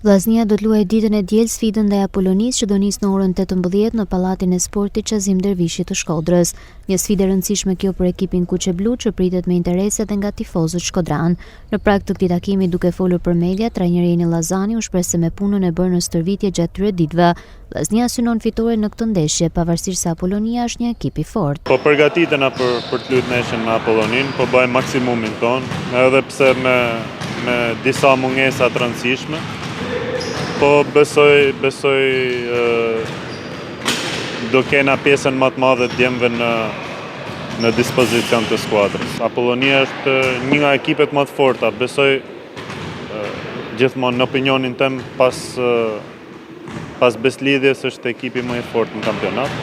Vllaznia do të luajë ditën e diel sfidën ndaj Apolonisë që do nisë në orën 18 në Pallatin e Sportit Qazim Dervishi të Shkodrës. Një sfidë e rëndësishme kjo për ekipin kuqeblu që pritet me interese edhe nga tifozët shkodran. Në prag të këtij takimi, duke folur për media, trajneri Eni Llazani u shpreh se me punën e bërë në stërvitje gjatë 3 ditëve, vllaznia synon fitore në këtë ndeshje, pavarësisht se Apolonia është një ekip i fortë. Po përgatitena për të luajtur ndeshjen me Apolonin, po bëjmë maksimumin ton, edhe pse me disa mungesa të rëndësishme. Po besoj do kena pjesën më të madhe të djemve në dispozicion të skuadrës. Apolonia është një nga ekipet më të forta. Besoj gjithmonë në opinionin tem pas Beslidhjes është ekipi më i fortë në kampionat.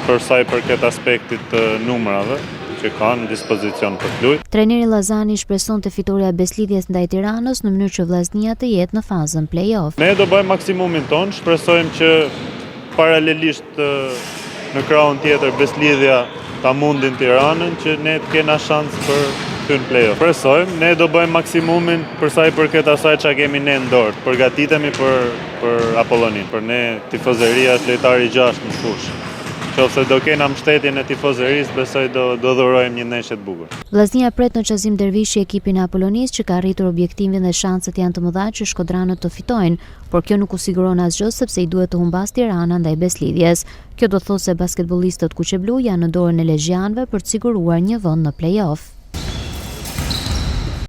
Për sa i përket aspektit të numrave që kanë dispozicion për të luajtur. Trajneri Llazani shpreson të fitoria e Beslidhjes ndaj Tiranës në mënyrë që vllaznia të jetë në fazën play-off. Ne do bëjmë maksimumin ton, shpresojmë që paralelisht në krahun tjetër Beslidhja ta mundin Tiranën që ne të kena shans për të hyrë në play-off. Presojmë, ne do bëjmë maksimumin për sa i përket asaj çka kemi ne në dorë. Përgatitemi për Apollonin. Për ne tifozëria është lojtari i 6 në fushë. Nëse do kena mbështetjen e tifozërisë, besoj do dhurojmë një ndeshje të bukur. Vllaznia pret në Qazim Dervishi ekipin e Apollonisë që ka arritur objektivin dhe shanset janë të mëdha që shkodranët të fitojnë, por kjo nuk u siguron asgjë sepse i duhet të humbas Tirana ndaj Beslidhjes. Kjo do të thotë se basketbollistët kuqeblu janë në dorën e lezhianëve për të siguruar një vend në play-off.